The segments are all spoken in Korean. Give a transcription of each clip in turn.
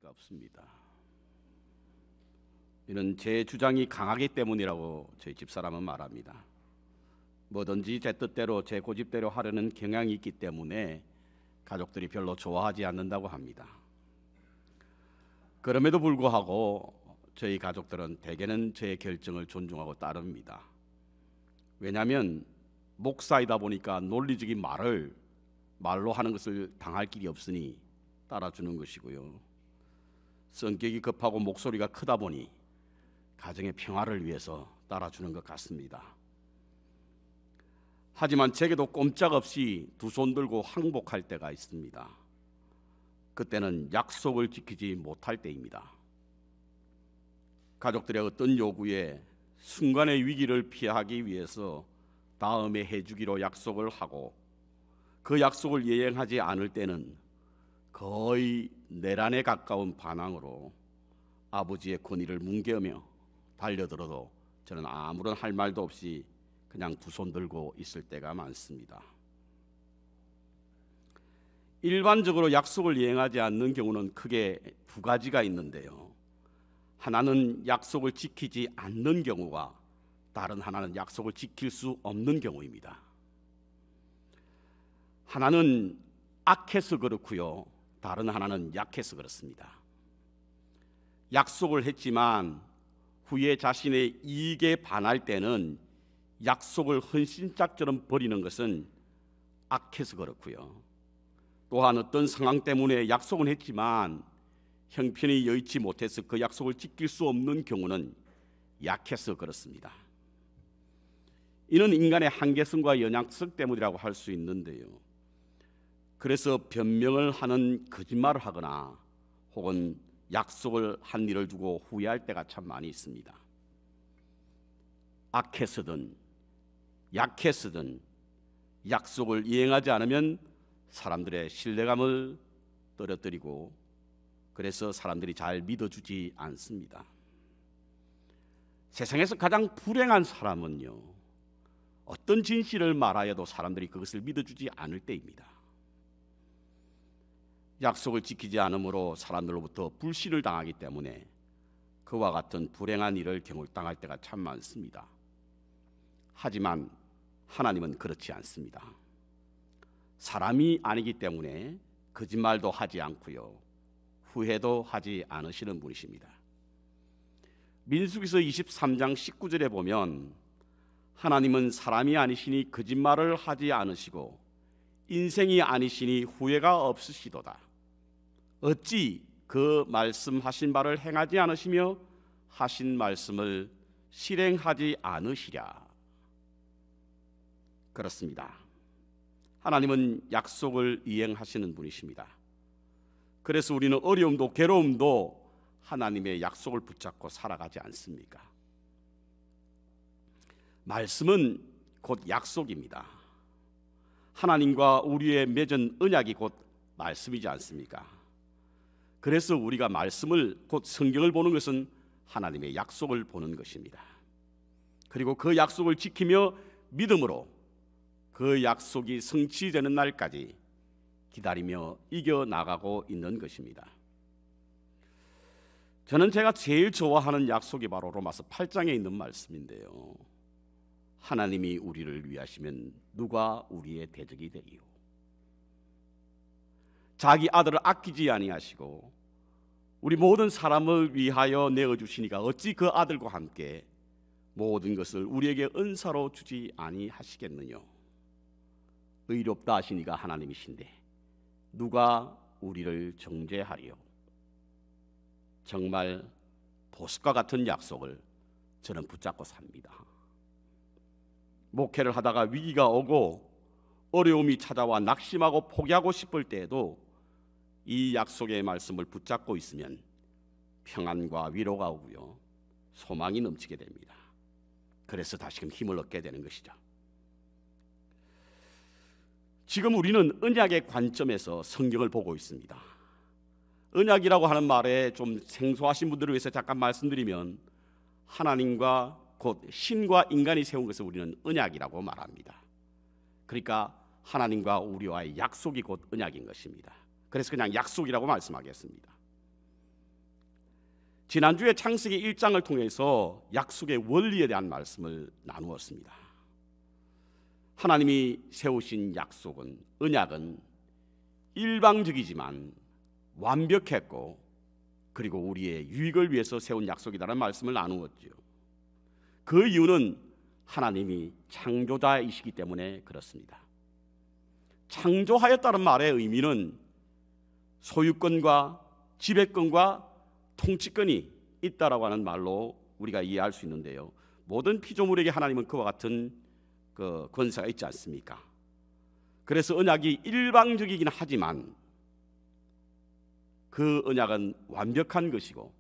없습니다. 이는 제 주장이 강하기 때문이라고 저희 집사람은 말합니다. 뭐든지 제 뜻대로 제 고집대로 하려는 경향이 있기 때문에 가족들이 별로 좋아하지 않는다고 합니다. 그럼에도 불구하고 저희 가족들은 대개는 제 결정을 존중하고 따릅니다. 왜냐하면 목사이다 보니까 논리적인 말로 하는 것을 당할 길이 없으니 따라주는 것이고요. 성격이 급하고 목소리가 크다 보니 가정의 평화를 위해서 따라주는 것 같습니다. 하지만 제게도 꼼짝없이 두 손 들고 항복할 때가 있습니다. 그때는 약속을 지키지 못할 때입니다. 가족들의 어떤 요구에 순간의 위기를 피하기 위해서 다음에 해주기로 약속을 하고 그 약속을 이행하지 않을 때는 거의 내란에 가까운 반항으로 아버지의 권위를 뭉개며 달려들어도 저는 아무런 할 말도 없이 그냥 두 손 들고 있을 때가 많습니다. 일반적으로 약속을 이행하지 않는 경우는 크게 두 가지가 있는데요. 하나는 약속을 지키지 않는 경우가, 다른 하나는 약속을 지킬 수 없는 경우입니다. 하나는 악해서 그렇고요, 다른 하나는 약해서 그렇습니다. 약속을 했지만 후에 자신의 이익에 반할 때는 약속을 헌신짝처럼 버리는 것은 악해서 그렇고요, 또한 어떤 상황 때문에 약속은 했지만 형편이 여의치 못해서 그 약속을 지킬 수 없는 경우는 약해서 그렇습니다. 이는 인간의 한계성과 연약성 때문이라고 할 수 있는데요. 그래서 변명을 하는 거짓말을 하거나 혹은 약속을 한 일을 두고 후회할 때가 참 많이 있습니다. 악해서든 약해서든 약속을 이행하지 않으면 사람들의 신뢰감을 떨어뜨리고 그래서 사람들이 잘 믿어주지 않습니다. 세상에서 가장 불행한 사람은요, 어떤 진실을 말하여도 사람들이 그것을 믿어주지 않을 때입니다. 약속을 지키지 않으므로 사람들로부터 불신을 당하기 때문에 그와 같은 불행한 일을 경험당할 때가 참 많습니다. 하지만 하나님은 그렇지 않습니다. 사람이 아니기 때문에 거짓말도 하지 않고요, 후회도 하지 않으시는 분이십니다. 민수기서 23장 19절에 보면 하나님은 사람이 아니시니 거짓말을 하지 않으시고 인생이 아니시니 후회가 없으시도다. 어찌 그 말씀하신 바를 행하지 않으시며 하신 말씀을 실행하지 않으시랴. 그렇습니다. 하나님은 약속을 이행하시는 분이십니다. 그래서 우리는 어려움도 괴로움도 하나님의 약속을 붙잡고 살아가지 않습니까? 말씀은 곧 약속입니다. 하나님과 우리의 맺은 언약이 곧 말씀이지 않습니까? 그래서 우리가 말씀을, 곧 성경을 보는 것은 하나님의 약속을 보는 것입니다. 그리고 그 약속을 지키며 믿음으로 그 약속이 성취되는 날까지 기다리며 이겨나가고 있는 것입니다. 저는 제가 제일 좋아하는 약속이 바로 로마서 8장에 있는 말씀인데요. 하나님이 우리를 위하시면 누가 우리의 대적이 되리요. 자기 아들을 아끼지 아니하시고 우리 모든 사람을 위하여 내어주시니까 어찌 그 아들과 함께 모든 것을 우리에게 은사로 주지 아니하시겠느냐. 의롭다 하시니가 하나님이신데 누가 우리를 정죄하리요. 정말 보석과 같은 약속을 저는 붙잡고 삽니다. 목회를 하다가 위기가 오고 어려움이 찾아와 낙심하고 포기하고 싶을 때에도 이 약속의 말씀을 붙잡고 있으면 평안과 위로가 오고요, 소망이 넘치게 됩니다. 그래서 다시금 힘을 얻게 되는 것이죠. 지금 우리는 언약의 관점에서 성경을 보고 있습니다. 언약이라고 하는 말에 좀 생소하신 분들을 위해서 잠깐 말씀드리면 하나님과 곧 신과 인간이 세운 것을 우리는 언약이라고 말합니다. 그러니까 하나님과 우리와의 약속이 곧 언약인 것입니다. 그래서 그냥 약속이라고 말씀하겠습니다. 지난주에 창세기 1장을 통해서 약속의 원리에 대한 말씀을 나누었습니다. 하나님이 세우신 약속은, 언약은 일방적이지만 완벽했고, 그리고 우리의 유익을 위해서 세운 약속이라는 말씀을 나누었죠. 그 이유는 하나님이 창조자이시기 때문에 그렇습니다. 창조하였다는 말의 의미는 소유권과 지배권과 통치권이 있다라고 하는 말로 우리가 이해할 수 있는데요, 모든 피조물에게 하나님은 그와 같은 그 권세가 있지 않습니까? 그래서 언약이 일방적이긴 하지만 그 언약은 완벽한 것이고,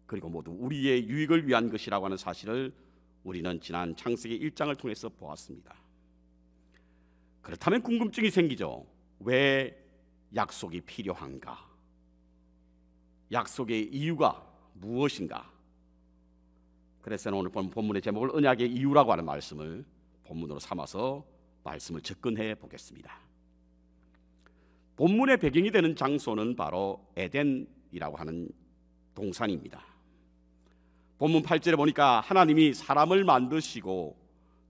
그리고 모두 우리의 유익을 위한 것이라고 하는 사실을 우리는 지난 창세기 1장을 통해서 보았습니다. 그렇다면 궁금증이 생기죠. 왜 약속이 필요한가? 약속의 이유가 무엇인가? 그래서 오늘 본문의 제목을 언약의 이유라고 하는 말씀을 본문으로 삼아서 말씀을 접근해 보겠습니다. 본문의 배경이 되는 장소는 바로 에덴이라고 하는 동산입니다. 본문 8절에 보니까 하나님이 사람을 만드시고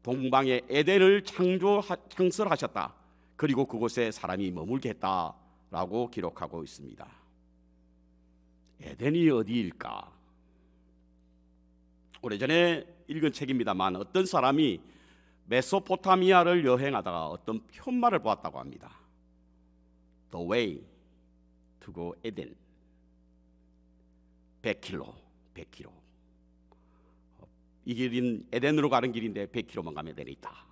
동방에 에덴을 창설하셨다. 그리고 그곳에 사람이 머물게 했다라고 기록하고 있습니다. 에덴이 어디일까? 오래전에 읽은 책입니다만 어떤 사람이 메소포타미아를 여행하다가 어떤 편말을 보았다고 합니다. The way to go Eden. 100km. 이 길은 에덴으로 가는 길인데 100km만 가면 에덴에 있다.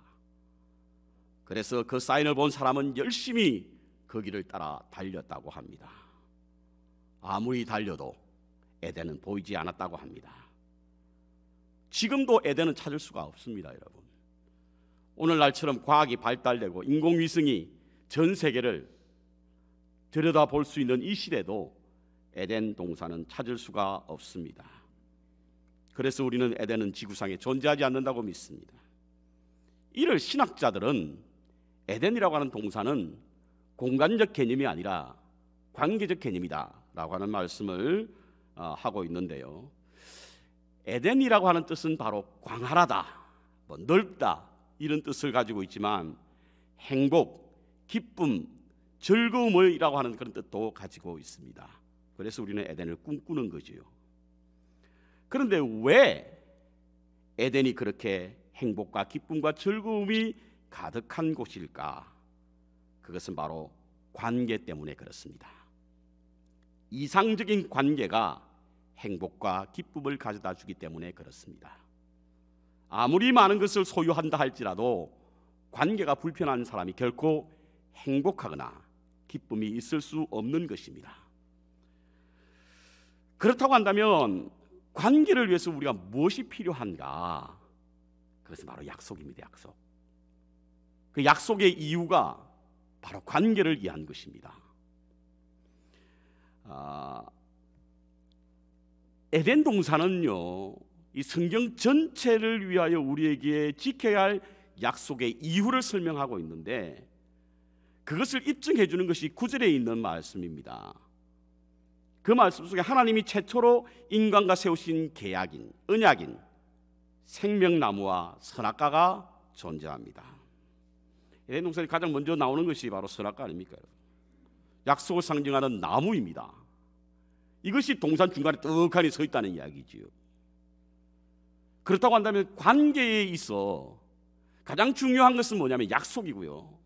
그래서 그 사인을 본 사람은 열심히 그 길을 따라 달렸다고 합니다. 아무리 달려도 에덴은 보이지 않았다고 합니다. 지금도 에덴은 찾을 수가 없습니다, 여러분. 오늘날처럼 과학이 발달되고 인공위성이 전 세계를 들여다볼 수 있는 이 시대도 에덴 동산은 찾을 수가 없습니다. 그래서 우리는 에덴은 지구상에 존재하지 않는다고 믿습니다. 이를 신학자들은 에덴이라고 하는 동산은 공간적 개념이 아니라 관계적 개념이다라고 하는 말씀을 하고 있는데요, 에덴이라고 하는 뜻은 바로 광활하다, 넓다 이런 뜻을 가지고 있지만 행복, 기쁨, 즐거움이라고 하는 그런 뜻도 가지고 있습니다. 그래서 우리는 에덴을 꿈꾸는 거지요. 그런데 왜 에덴이 그렇게 행복과 기쁨과 즐거움이 가득한 곳일까? 그것은 바로 관계 때문에 그렇습니다. 이상적인 관계가 행복과 기쁨을 가져다 주기 때문에 그렇습니다. 아무리 많은 것을 소유한다 할지라도 관계가 불편한 사람이 결코 행복하거나 기쁨이 있을 수 없는 것입니다. 그렇다고 한다면 관계를 위해서 우리가 무엇이 필요한가? 그것은 바로 약속입니다. 약속. 그 약속의 이유가 바로 관계를 위한 것입니다. 에덴 동산은요, 이 성경 전체를 위하여 우리에게 지켜야 할 약속의 이유를 설명하고 있는데, 그것을 입증해 주는 것이 9절에 있는 말씀입니다. 그 말씀 속에 하나님이 최초로 인간과 세우신 계약인, 언약인 생명나무와 선악과가 존재합니다. 에덴 동산에 가장 먼저 나오는 것이 바로 선악과 아닙니까? 약속을 상징하는 나무입니다. 이것이 동산 중간에 떡하니 서 있다는 이야기지요. 그렇다고 한다면 관계에 있어 가장 중요한 것은 뭐냐면 약속이고요,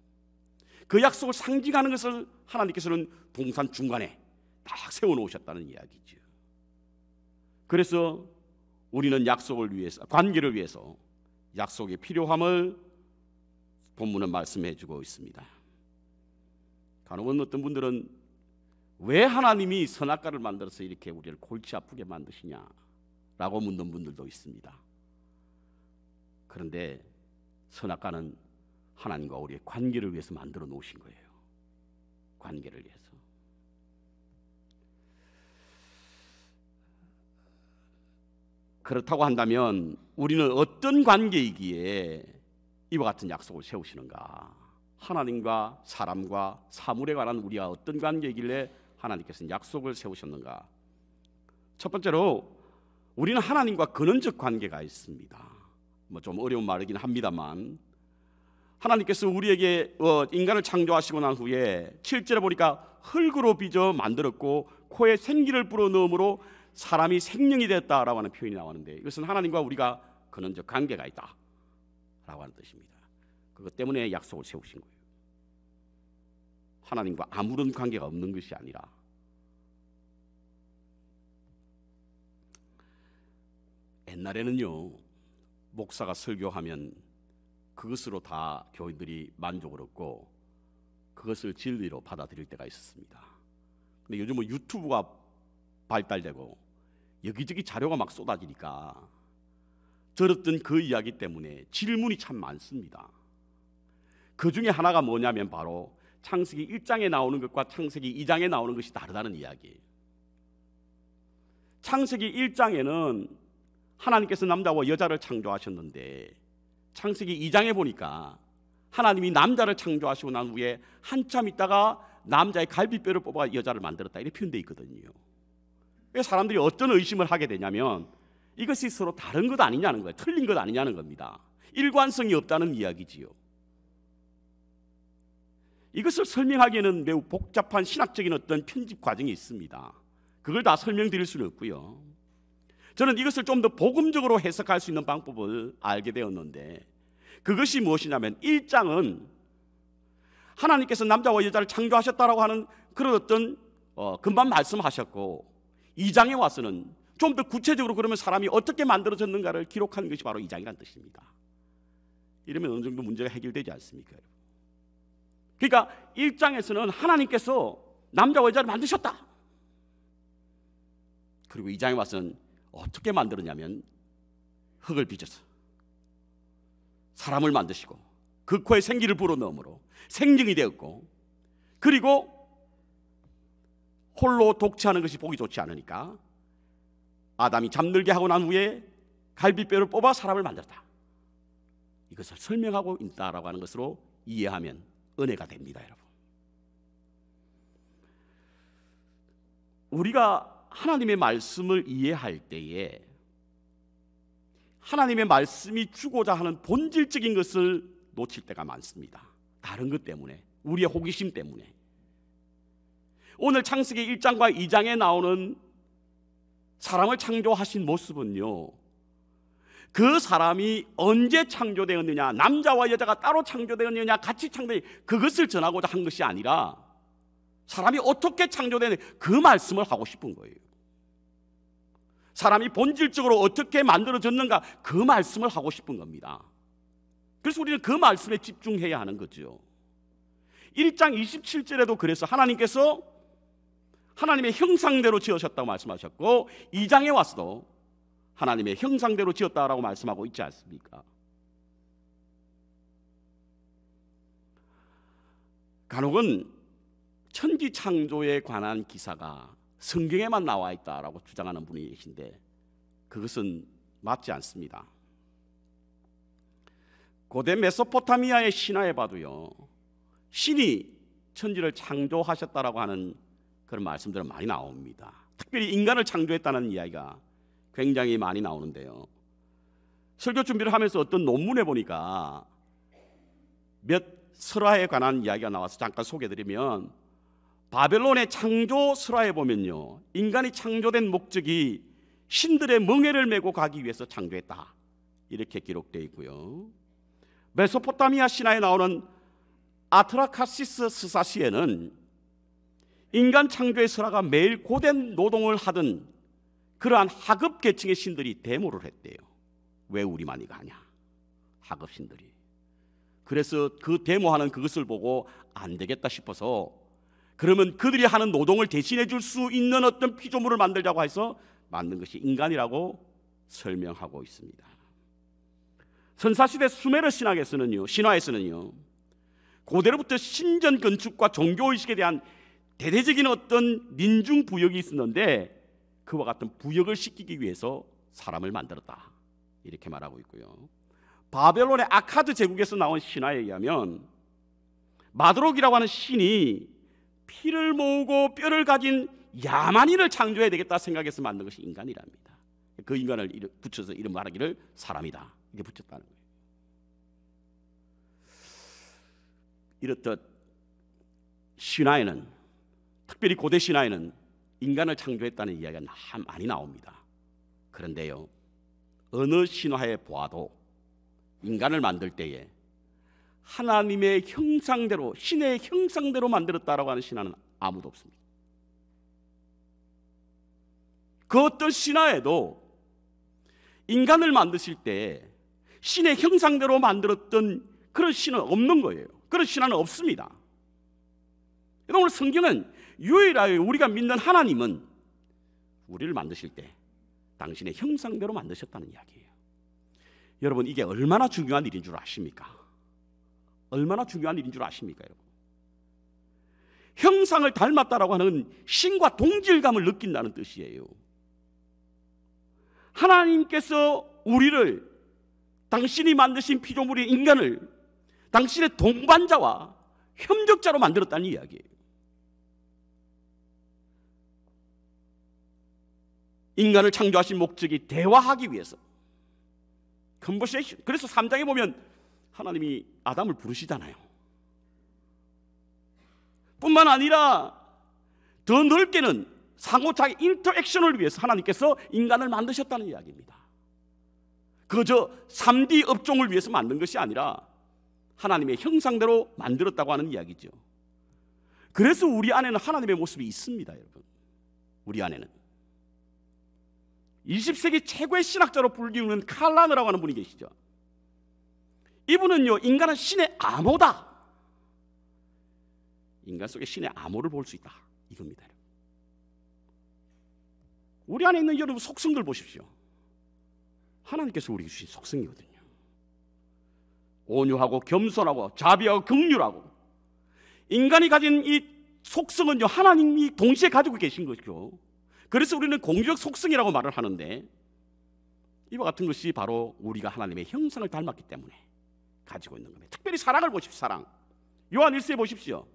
그 약속을 상징하는 것을 하나님께서는 동산 중간에 딱 세워놓으셨다는 이야기죠. 그래서 우리는 약속을 위해서, 관계를 위해서 약속의 필요함을 본문은 말씀해주고 있습니다. 간혹은 어떤 분들은 왜 하나님이 선악과를 만들어서 이렇게 우리를 골치 아프게 만드시냐라고 묻는 분들도 있습니다. 그런데 선악과는 하나님과 우리의 관계를 위해서 만들어 놓으신 거예요. 관계를 위해서. 그렇다고 한다면 우리는 어떤 관계이기에 이와 같은 약속을 세우시는가? 하나님과 사람과 사물에 관한 우리가 어떤 관계이길래 하나님께서는 약속을 세우셨는가? 첫 번째로 우리는 하나님과 근원적 관계가 있습니다. 뭐 좀 어려운 말이긴 합니다만, 하나님께서 우리에게 인간을 창조하시고 난 후에 7절에 보니까 흙으로 빚어 만들었고 코에 생기를 불어넣음으로 사람이 생명이 됐다라고 하는 표현이 나오는데, 이것은 하나님과 우리가 근원적 관계가 있다라고 하는 뜻입니다. 그것 때문에 약속을 세우신 거예요. 하나님과 아무런 관계가 없는 것이 아니라. 옛날에는요, 목사가 설교하면 그것으로 다 교인들이 만족을 얻고 그것을 진리로 받아들일 때가 있었습니다. 근데 요즘은 유튜브가 발달되고 여기저기 자료가 막 쏟아지니까 들었던 그 이야기 때문에 질문이 참 많습니다. 그 중에 하나가 뭐냐면 바로 창세기 1장에 나오는 것과 창세기 2장에 나오는 것이 다르다는 이야기예요. 창세기 1장에는 하나님께서 남자와 여자를 창조하셨는데, 창세기 2장에 보니까 하나님이 남자를 창조하시고 난 후에 한참 있다가 남자의 갈비뼈를 뽑아 여자를 만들었다, 이렇게 표현되어 있거든요. 사람들이 어떤 의심을 하게 되냐면 이것이 서로 다른 것 아니냐는 거예요. 틀린 것 아니냐는 겁니다. 일관성이 없다는 이야기지요. 이것을 설명하기에는 매우 복잡한 신학적인 어떤 편집 과정이 있습니다. 그걸 다 설명드릴 수는 없고요. 저는 이것을 좀 더 복음적으로 해석할 수 있는 방법을 알게 되었는데, 그것이 무엇이냐면 1장은 하나님께서 남자와 여자를 창조하셨다라고 하는 그런 어떤 금방 말씀하셨고, 2장에 와서는 좀 더 구체적으로 그러면 사람이 어떻게 만들어졌는가를 기록한 것이 바로 2장이라는 뜻입니다. 이러면 어느 정도 문제가 해결되지 않습니까? 그러니까 1장에서는 하나님께서 남자와 여자를 만드셨다. 그리고 2장에 와서는 어떻게 만들었냐면 흙을 빚어서 사람을 만드시고 그 코에 생기를 불어넣음으로 생명이 되었고, 그리고 홀로 독채하는 것이 보기 좋지 않으니까 아담이 잠들게 하고 난 후에 갈비뼈를 뽑아 사람을 만들었다. 이것을 설명하고 있다라고 하는 것으로 이해하면 은혜가 됩니다, 여러분. 우리가 하나님의 말씀을 이해할 때에 하나님의 말씀이 주고자 하는 본질적인 것을 놓칠 때가 많습니다. 다른 것 때문에, 우리의 호기심 때문에. 오늘 창세기 1장과 2장에 나오는 사람을 창조하신 모습은요, 그 사람이 언제 창조되었느냐, 남자와 여자가 따로 창조되었느냐, 같이 창조되었느냐, 그것을 전하고자 한 것이 아니라 사람이 어떻게 창조되느냐, 그 말씀을 하고 싶은 거예요. 사람이 본질적으로 어떻게 만들어졌는가, 그 말씀을 하고 싶은 겁니다. 그래서 우리는 그 말씀에 집중해야 하는 거죠. 1장 27절에도 그래서 하나님께서 하나님의 형상대로 지으셨다고 말씀하셨고, 2장에 와서도 하나님의 형상대로 지었다라고 말씀하고 있지 않습니까? 간혹은 천지 창조에 관한 기사가 성경에만 나와 있다라고 주장하는 분이 계신데, 그것은 맞지 않습니다. 고대 메소포타미아의 신화에 봐도요, 신이 천지를 창조하셨다라고 하는 그런 말씀들은 많이 나옵니다. 특별히 인간을 창조했다는 이야기가 굉장히 많이 나오는데요, 설교 준비를 하면서 어떤 논문에 보니까 몇 설화에 관한 이야기가 나와서 잠깐 소개해드리면, 바벨론의 창조 설화에 보면요, 인간이 창조된 목적이 신들의 멍에를 메고 가기 위해서 창조했다, 이렇게 기록되어 있고요. 메소포타미아 신화에 나오는 아트라카시스 스사시에는 인간 창조의 설화가 매일 고된 노동을 하던 그러한 하급 계층의 신들이 데모를 했대요. 왜 우리만 이거 하냐, 하급 신들이. 그래서 그 데모하는 그것을 보고 안 되겠다 싶어서, 그러면 그들이 하는 노동을 대신해 줄 수 있는 어떤 피조물을 만들자고 해서 만든 것이 인간이라고 설명하고 있습니다. 선사시대 수메르 신화에서는요, 고대로부터 신전 건축과 종교의식에 대한 대대적인 어떤 민중 부역이 있었는데, 그와 같은 부역을 시키기 위해서 사람을 만들었다, 이렇게 말하고 있고요. 바벨론의 아카드 제국에서 나온 신화에 의하면 마드록이라고 하는 신이 피를 모으고 뼈를 가진 야만인을 창조해야 되겠다 생각해서 만든 것이 인간이랍니다. 그 인간을 붙여서 이름 말하기를 사람이다 이렇게 붙였다는 거예요. 이렇듯 신화에는, 특별히 고대 신화에는 인간을 창조했다는 이야기가 많이 나옵니다. 그런데요, 어느 신화에 보아도 인간을 만들 때에 하나님의 형상대로, 신의 형상대로 만들었다라고 하는 신화는 아무도 없습니다. 그 어떤 신화에도 인간을 만드실 때 신의 형상대로 만들었던 그런 신은 없는 거예요. 그런 신화는 없습니다. 오늘 성경은 유일하게 우리가 믿는 하나님은 우리를 만드실 때 당신의 형상대로 만드셨다는 이야기예요. 여러분, 이게 얼마나 중요한 일인 줄 아십니까? 얼마나 중요한 일인 줄 아십니까, 여러분? 형상을 닮았다라고 하는 신과 동질감을 느낀다는 뜻이에요. 하나님께서 우리를, 당신이 만드신 피조물인 인간을 당신의 동반자와 협력자로 만들었다는 이야기예요. 인간을 창조하신 목적이 대화하기 위해서, 컨버세이션. 그래서 3장에 보면 하나님이 아담을 부르시잖아요. 뿐만 아니라 더 넓게는 상호작용 인터액션을 위해서 하나님께서 인간을 만드셨다는 이야기입니다. 그저 3D 업종을 위해서 만든 것이 아니라 하나님의 형상대로 만들었다고 하는 이야기죠. 그래서 우리 안에는 하나님의 모습이 있습니다, 여러분. 우리 안에는 20세기 최고의 신학자로 불리우는 칼 라너라고 하는 분이 계시죠. 이분은요, 인간은 신의 암호다, 인간 속에 신의 암호를 볼 수 있다, 이겁니다. 우리 안에 있는 여러분 속성들 보십시오. 하나님께서 우리에게 주신 속성이거든요. 온유하고 겸손하고 자비하고 긍휼하고, 인간이 가진 이 속성은요, 하나님이 동시에 가지고 계신 것이죠. 그래서 우리는 공유적 속성이라고 말을 하는데, 이와 같은 것이 바로 우리가 하나님의 형상을 닮았기 때문에 가지고 있는 겁니다. 특별히 사랑을 보십시오. 사랑. 요한 1서에 보십시오.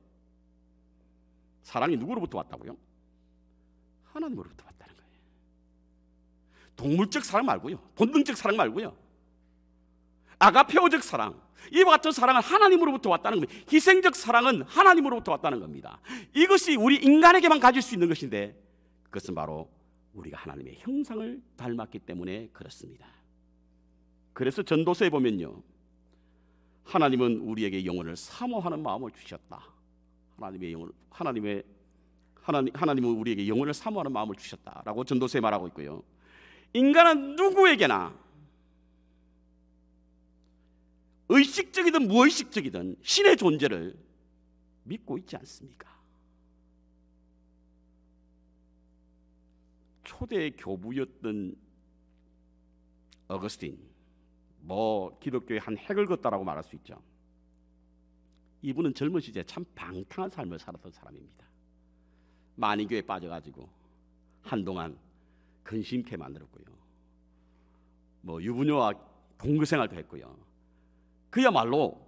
사랑이 누구로부터 왔다고요? 하나님으로부터 왔다는 거예요. 동물적 사랑 말고요, 본능적 사랑 말고요, 아가페오적 사랑, 이와 같은 사랑은 하나님으로부터 왔다는 겁니다. 희생적 사랑은 하나님으로부터 왔다는 겁니다. 이것이 우리 인간에게만 가질 수 있는 것인데, 그것은 바로 우리가 하나님의 형상을 닮았기 때문에 그렇습니다. 그래서 전도서에 보면요, 하나님은 우리에게 영혼을 사모하는 마음을 주셨다. 하나님은 우리에게 영혼을 사모하는 마음을 주셨다라고 전도서에 말하고 있고요. 인간은 누구에게나 의식적이든 무의식적이든 신의 존재를 믿고 있지 않습니까? 초대 교부였던 어거스틴, 기독교의 한 핵을 걷다라고 말할 수 있죠. 이분은 젊은 시절에 참 방탕한 삶을 살았던 사람입니다. 만이교에 빠져가지고 한동안 근심케 만들었고요, 유부녀와 동거생활도 했고요. 그야말로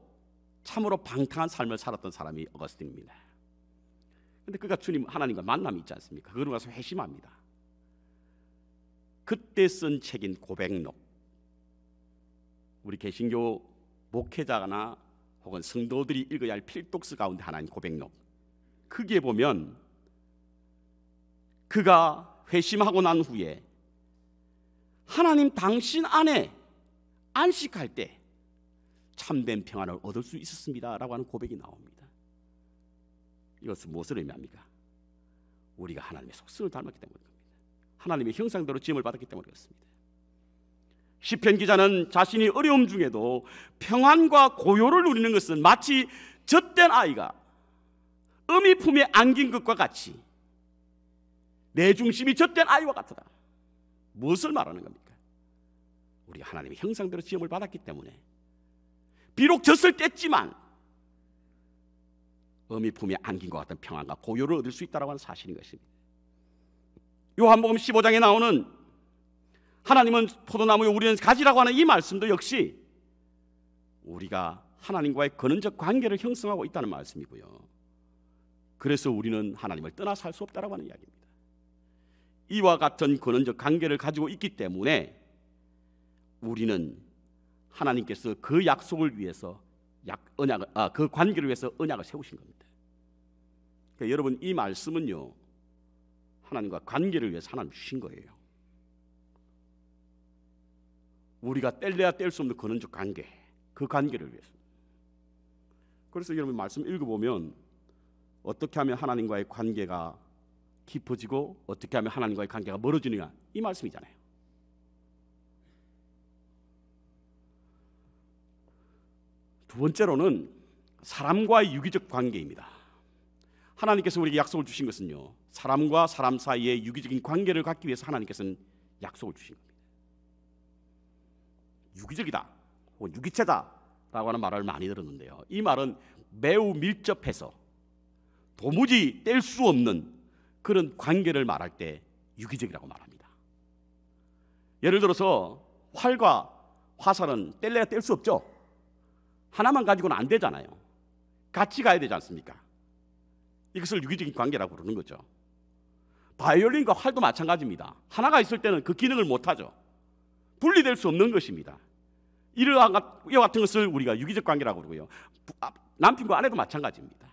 참으로 방탕한 삶을 살았던 사람이 어거스틴입니다. 그런데 그가 주님 하나님과 만남이 있지 않습니까? 그러고 나서 회심합니다. 그때 쓴 책인 고백록, 우리 개신교 목회자나 혹은 성도들이 읽어야 할 필독스 가운데 하나인 고백록, 거기에 보면 그가 회심하고 난 후에 하나님 당신 안에 안식할 때 참된 평안을 얻을 수 있었습니다 라고 하는 고백이 나옵니다. 이것은 무엇을 의미합니까? 우리가 하나님의 속성을 닮았기 때문입니다. 하나님의 형상대로 지음을 받았기 때문에 그렇습니다. 시편 기자는 자신이 어려움 중에도 평안과 고요를 누리는 것은 마치 젖된 아이가 어미 품에 안긴 것과 같이 내 중심이 젖된 아이와 같다. 무엇을 말하는 겁니까? 우리가 하나님의 형상대로 지음을 받았기 때문에 비록 젖을 뗐지만 어미 품에 안긴 것 같은 평안과 고요를 얻을 수 있다는 사실인 것입니다. 요한복음 15장에 나오는 하나님은 포도나무에 우리는 가지라고 하는 이 말씀도 역시 우리가 하나님과의 근원적 관계를 형성하고 있다는 말씀이고요. 그래서 우리는 하나님을 떠나 살 수 없다라고 하는 이야기입니다. 이와 같은 근원적 관계를 가지고 있기 때문에 우리는 하나님께서 그 약속을 위해서 그 관계를 위해서 언약을 세우신 겁니다. 그러니까 여러분, 이 말씀은요, 하나님과 관계를 위해서 하나님 주신 거예요. 우리가 뗄래야 뗄 수 없는 근원적 관계, 그 관계를 위해서. 그래서 여러분 말씀 읽어보면 어떻게 하면 하나님과의 관계가 깊어지고 어떻게 하면 하나님과의 관계가 멀어지느냐, 이 말씀이잖아요. 두 번째로는 사람과의 유기적 관계입니다. 하나님께서 우리에게 약속을 주신 것은요, 사람과 사람 사이의 유기적인 관계를 갖기 위해서 하나님께서는 약속을 주신 겁니다. 유기적이다, 혹은 유기체다라고 하는 말을 많이 들었는데요, 이 말은 매우 밀접해서 도무지 뗄 수 없는 그런 관계를 말할 때 유기적이라고 말합니다. 예를 들어서 활과 화살은 뗄래야 뗄 수 없죠. 하나만 가지고는 안 되잖아요. 같이 가야 되지 않습니까? 이것을 유기적인 관계라고 부르는 거죠. 바이올린과 활도 마찬가지입니다. 하나가 있을 때는 그 기능을 못하죠. 분리될 수 없는 것입니다. 이와 같은 것을 우리가 유기적 관계라고 그러고요, 남편과 아내도 마찬가지입니다.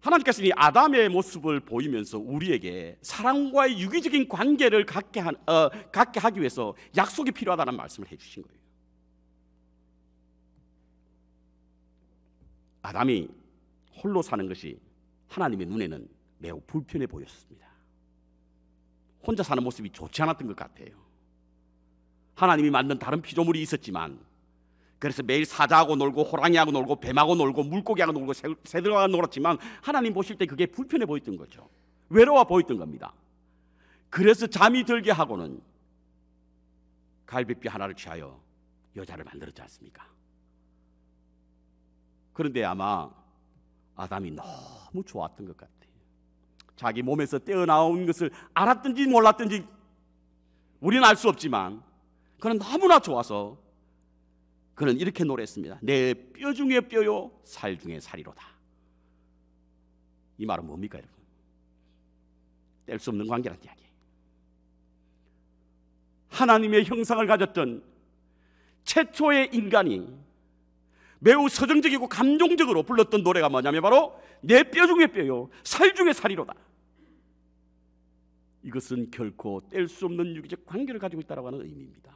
하나님께서는 이 아담의 모습을 보이면서 우리에게 사랑과의 유기적인 관계를 갖게 하기 위해서 약속이 필요하다는 말씀을 해주신 거예요. 아담이 홀로 사는 것이 하나님의 눈에는 매우 불편해 보였습니다. 혼자 사는 모습이 좋지 않았던 것 같아요. 하나님이 만든 다른 피조물이 있었지만, 그래서 매일 사자하고 놀고 호랑이하고 놀고 뱀하고 놀고 물고기하고 놀고 새들하고 놀았지만 하나님 보실 때 그게 불편해 보였던 거죠. 외로워 보였던 겁니다. 그래서 잠이 들게 하고는 갈비뼈 하나를 취하여 여자를 만들었지 않습니까? 그런데 아마 아담이 너무 좋았던 것 같아요. 자기 몸에서 떼어나온 것을 알았든지 몰랐든지 우리는 알 수 없지만 그는 너무나 좋아서 그는 이렇게 노래했습니다. 내 뼈 중에 뼈요, 살 중에 살이로다. 이 말은 뭡니까, 여러분? 뗄 수 없는 관계라는 이야기예요. 하나님의 형상을 가졌던 최초의 인간이 매우 서정적이고 감동적으로 불렀던 노래가 뭐냐면 바로 내 뼈 중에 뼈요, 살 중에 살이로다. 이것은 결코 뗄 수 없는 유기적 관계를 가지고 있다고 하는 의미입니다.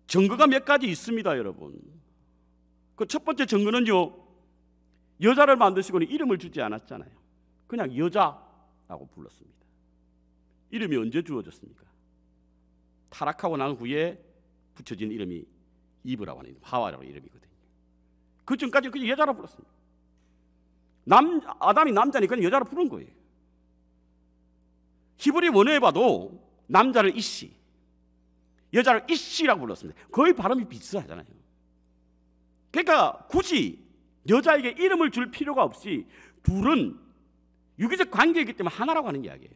증거가 몇 가지 있습니다, 여러분. 그 첫 번째 증거는요, 여자를 만드시고는 이름을 주지 않았잖아요. 그냥 여자라고 불렀습니다. 이름이 언제 주어졌습니까? 타락하고 난 후에 붙여진 이름이 이브라고 하는 하와라고 이름이거든요. 그 전까지 그냥 여자라 불렀습니다. 아담이 남자니까 여자라 부른 거예요. 히브리 원어에 봐도 남자를 이시, 여자를 이시라고 불렀습니다. 거의 발음이 비슷하잖아요. 그러니까 굳이 여자에게 이름을 줄 필요가 없이 둘은 유기적 관계이기 때문에 하나라고 하는 이야기예요.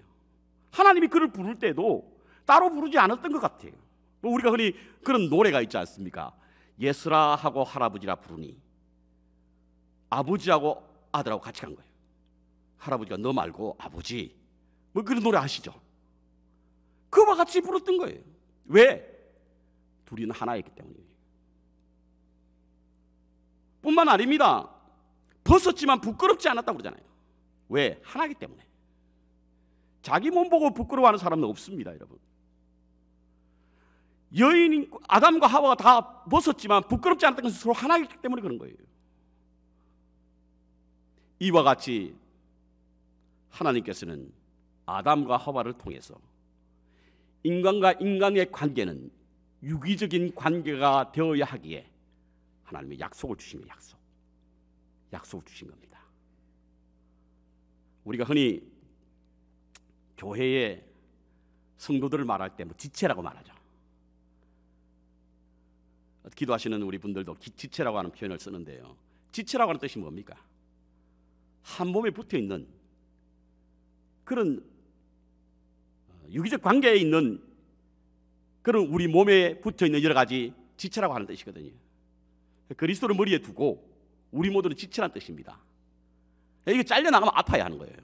하나님이 그를 부를 때도 따로 부르지 않았던 것 같아요. 우리가 흔히 그런 노래가 있지 않습니까? 예스라 하고 할아버지라 부르니 아버지하고 아들하고 같이 간 거예요. 할아버지가 너 말고 아버지, 뭐 그런 노래 아시죠? 그와 같이 불렀던 거예요. 왜? 둘이는 하나였기 때문이에요. 뿐만 아닙니다. 벗었지만 부끄럽지 않았다고 그러잖아요. 왜? 하나이기 때문에. 자기 몸 보고 부끄러워하는 사람은 없습니다, 여러분. 여인 아담과 하와가 다 벗었지만 부끄럽지 않았던 것은 서로 하나이기 때문에 그런 거예요. 이와 같이 하나님께서는 아담과 하와를 통해서 인간과 인간의 관계는 유기적인 관계가 되어야 하기에 하나님의 약속을 주신 거예요. 약속을 주신 겁니다. 우리가 흔히 교회의 성도들을 말할 때 뭐 지체라고 말하죠. 기도하시는 우리 분들도 지체라고 하는 표현을 쓰는데요, 지체라고 하는 뜻이 뭡니까? 한 몸에 붙어 있는 그런 유기적 관계에 있는 그런 우리 몸에 붙어 있는 여러 가지 지체라고 하는 뜻이거든요. 그리스도를 머리에 두고 우리 모두는 지체라는 뜻입니다. 이게 잘려나가면 아파야 하는 거예요.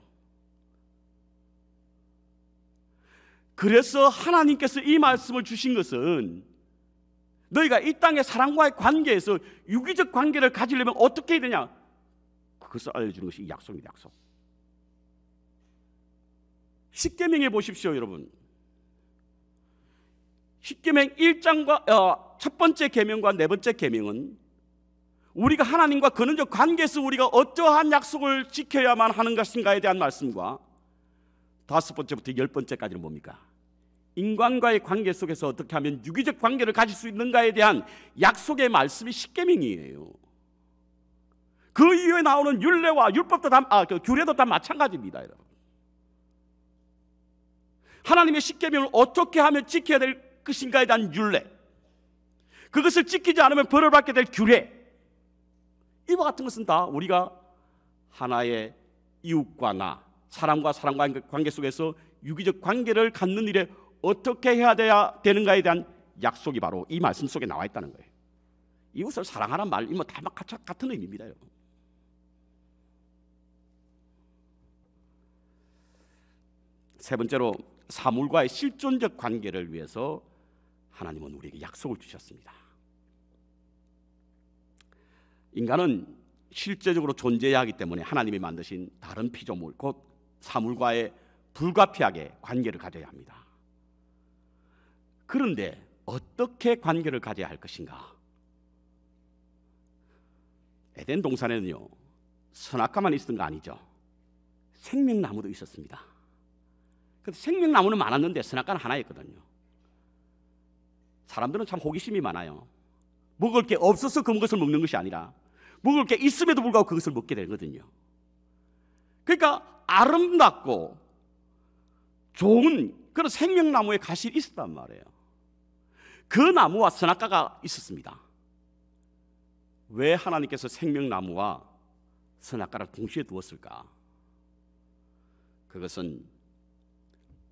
그래서 하나님께서 이 말씀을 주신 것은 너희가 이 땅의 사람과의 관계에서 유기적 관계를 가지려면 어떻게 해야 되냐, 그것을 알려주는 것이 약속입니다. 약속. 십계명에 보십시오, 여러분. 십계명 1장과 첫 번째 계명과 네 번째 계명은 우리가 하나님과 근원적 관계에서 우리가 어떠한 약속을 지켜야만 하는 것인가에 대한 말씀과 다섯 번째부터 열 번째까지는 뭡니까? 인간과의 관계 속에서 어떻게 하면 유기적 관계를 가질 수 있는가에 대한 약속의 말씀이 십계명이에요. 그 이후에 나오는 율례와 율법도 규례도 다 마찬가지입니다, 여러분. 하나님의 십계명을 어떻게 하면 지켜야 될 것인가에 대한 율례, 그것을 지키지 않으면 벌을 받게 될 규례, 이와 같은 것은 다 우리가 하나의 이웃과 나, 사람과 사람과의 관계 속에서 유기적 관계를 갖는 일에 어떻게 해야 되는가에 대한 약속이 바로 이 말씀 속에 나와 있다는 거예요. 이웃을 사랑하라는 말, 뭐 다 같은 의미입니다. 세 번째로 사물과의 실존적 관계를 위해서 하나님은 우리에게 약속을 주셨습니다. 인간은 실제적으로 존재해야 하기 때문에 하나님이 만드신 다른 피조물, 곧 사물과의 불가피하게 관계를 가져야 합니다. 그런데 어떻게 관계를 가져야 할 것인가? 에덴 동산에는요, 선악과만 있었던 거 아니죠. 생명나무도 있었습니다. 근데 생명나무는 많았는데 선악과는 하나였거든요. 사람들은 참 호기심이 많아요. 먹을 게 없어서 그것을 먹는 것이 아니라 먹을 게 있음에도 불구하고 그것을 먹게 되거든요. 그러니까 아름답고 좋은 그런 생명나무의 가실이 있었단 말이에요. 그 나무와 선악과가 있었습니다. 왜 하나님께서 생명나무와 선악과를 동시에 두었을까? 그것은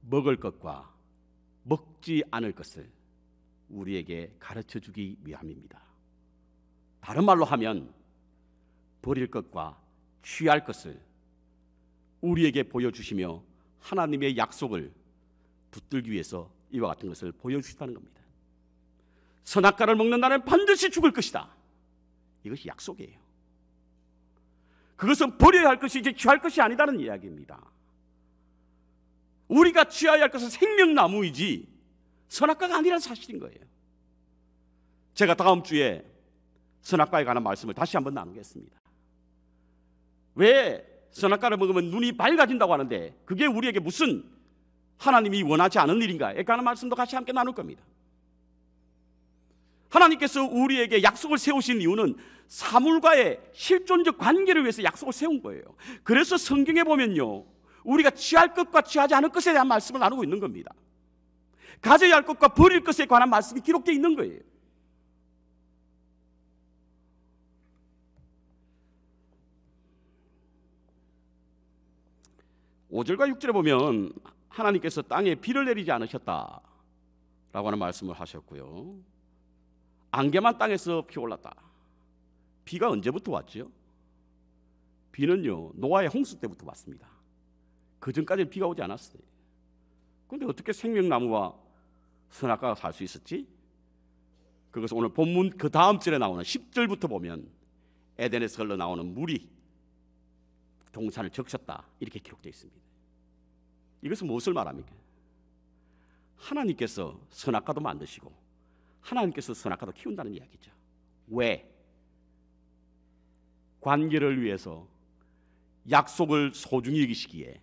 먹을 것과 먹지 않을 것을 우리에게 가르쳐 주기 위함입니다. 다른 말로 하면 버릴 것과 취할 것을 우리에게 보여주시며 하나님의 약속을 붙들기 위해서 이와 같은 것을 보여주시다는 겁니다. 선악과를 먹는 날은 반드시 죽을 것이다. 이것이 약속이에요. 그것은 버려야 할 것이지 취할 것이 아니다는 이야기입니다. 우리가 취해야 할 것은 생명나무이지 선악과가 아니라는 사실인 거예요. 제가 다음 주에 선악과에 관한 말씀을 다시 한번 나누겠습니다. 왜 선악과를 먹으면 눈이 밝아진다고 하는데 그게 우리에게 무슨 하나님이 원하지 않은 일인가에 관한 말씀도 같이 함께 나눌 겁니다. 하나님께서 우리에게 약속을 세우신 이유는 사물과의 실존적 관계를 위해서 약속을 세운 거예요. 그래서 성경에 보면요, 우리가 취할 것과 취하지 않을 것에 대한 말씀을 나누고 있는 겁니다. 가져야 할 것과 버릴 것에 관한 말씀이 기록되어 있는 거예요. (5절과 6절에) 보면 하나님께서 땅에 비를 내리지 않으셨다라고 하는 말씀을 하셨고요, 안개만 땅에서 피올랐다. 비가 언제부터 왔죠? 비는요, 노아의 홍수 때부터 왔습니다. 그 전까지는 비가 오지 않았어요. 그런데 어떻게 생명나무와 선악과가 살 수 있었지? 그것은 오늘 본문 그 다음 절에 나오는 10절부터 보면 에덴에서 흘러나오는 물이 동산을 적셨다, 이렇게 기록되어 있습니다. 이것은 무엇을 말합니까? 하나님께서 선악과도 만드시고 하나님께서 선악과도 키운다는 이야기죠. 왜? 관계를 위해서 약속을 소중히 여기시기에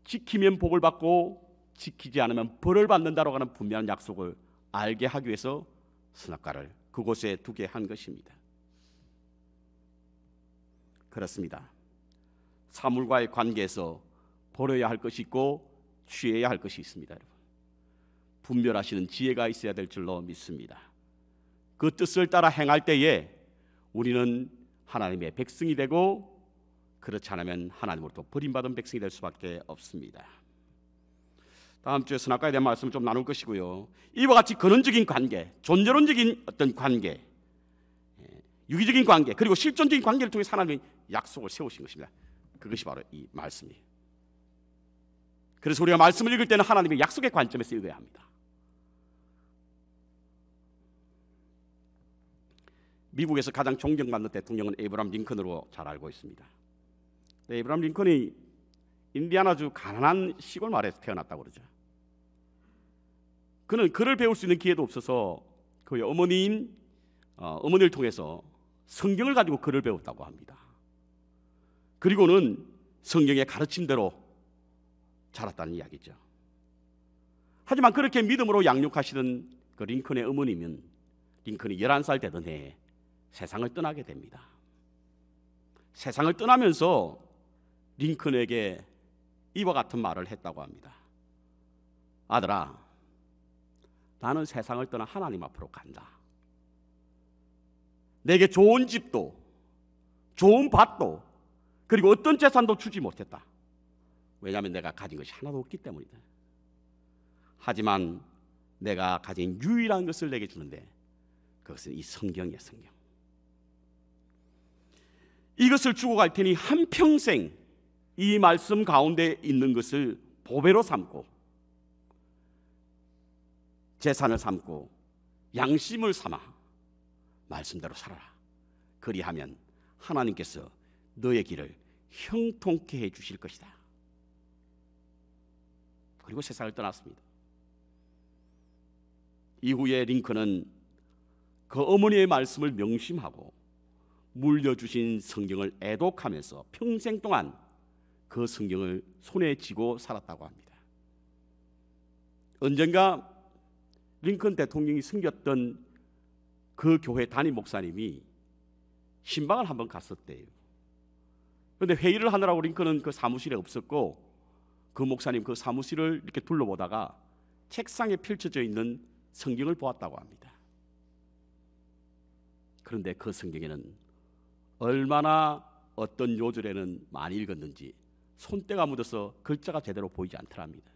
지키면 복을 받고 지키지 않으면 벌을 받는다라고 하는 분명한 약속을 알게 하기 위해서 선악과를 그곳에 두게 한 것입니다. 그렇습니다. 사물과의 관계에서 버려야 할 것이 있고 취해야 할 것이 있습니다. 여러분, 분별하시는 지혜가 있어야 될 줄로 믿습니다. 그 뜻을 따라 행할 때에 우리는 하나님의 백성이 되고, 그렇지 않으면 하나님으로부터 버림받은 백성이 될 수밖에 없습니다. 다음 주에 선악과에 대한 말씀을 좀 나눌 것이고요, 이와 같이 근원적인 관계, 존재론적인 어떤 관계, 유기적인 관계, 그리고 실존적인 관계를 통해 하나님이 약속을 세우신 것입니다. 그것이 바로 이 말씀이에요. 그래서 우리가 말씀을 읽을 때는 하나님의 약속의 관점에서 읽어야 합니다. 미국에서 가장 존경받는 대통령은 에이브람 링컨으로 잘 알고 있습니다. 에이브람 링컨이 인디아나주 가난한 시골 마을에서 태어났다고 그러죠. 그는 글을 배울 수 있는 기회도 없어서 그의 어머니를 통해서 성경을 가지고 글을 배웠다고 합니다. 그리고는 성경의 가르침대로 자랐다는 이야기죠. 하지만 그렇게 믿음으로 양육하시던 그 링컨의 어머니면 링컨이 11살 되던 해에 세상을 떠나게 됩니다. 세상을 떠나면서 링컨에게 이와 같은 말을 했다고 합니다. 아들아, 나는 세상을 떠나 하나님 앞으로 간다. 내게 좋은 집도 좋은 밭도 그리고 어떤 재산도 주지 못했다. 왜냐하면 내가 가진 것이 하나도 없기 때문이다. 하지만 내가 가진 유일한 것을 내게 주는데 그것은 이 성경이야, 성경. 이것을 주고 갈 테니 한평생 이 말씀 가운데 있는 것을 보배로 삼고 재산을 삼고 양심을 삼아 말씀대로 살아라. 그리하면 하나님께서 너의 길을 형통케 해 주실 것이다. 그리고 세상을 떠났습니다. 이후에 링컨은 그 어머니의 말씀을 명심하고 물려주신 성경을 애독하면서 평생 동안 그 성경을 손에 쥐고 살았다고 합니다. 언젠가 링컨 대통령이 섬겼던 그 교회 담임 목사님이 신방을 한번 갔었대요. 그런데 회의를 하느라고 링컨은 그 사무실에 없었고 그 목사님 그 사무실을 이렇게 둘러보다가 책상에 펼쳐져 있는 성경을 보았다고 합니다. 그런데 그 성경에는 얼마나 어떤 요절에는 많이 읽었는지 손때가 묻어서 글자가 제대로 보이지 않더랍니다.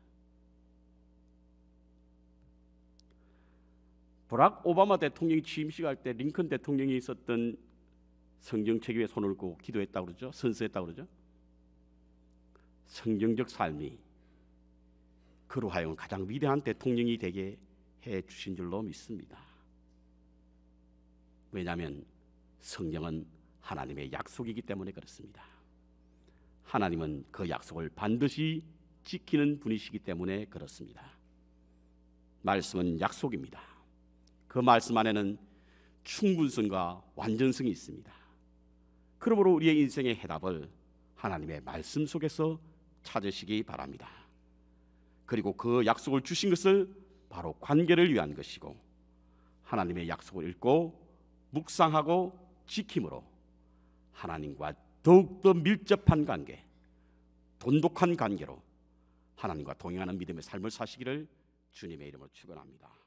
버락 오바마 대통령이 취임식할 때 링컨 대통령이 있었던 성경책 위에 손을 얹고 기도했다고 그러죠. 선서했다고 그러죠. 성경적 삶이 그로 하여금 가장 위대한 대통령이 되게 해 주신 줄로 믿습니다. 왜냐하면 성경은 하나님의 약속이기 때문에 그렇습니다. 하나님은 그 약속을 반드시 지키는 분이시기 때문에 그렇습니다. 말씀은 약속입니다. 그 말씀 안에는 충분성과 완전성이 있습니다. 그러므로 우리의 인생의 해답을 하나님의 말씀 속에서 찾으시기 바랍니다. 그리고 그 약속을 주신 것을 바로 관계를 위한 것이고 하나님의 약속을 읽고 묵상하고 지킴으로 하나님과 더욱더 밀접한 관계, 돈독한 관계로 하나님과 동행하는 믿음의 삶을 사시기를 주님의 이름으로 축원합니다.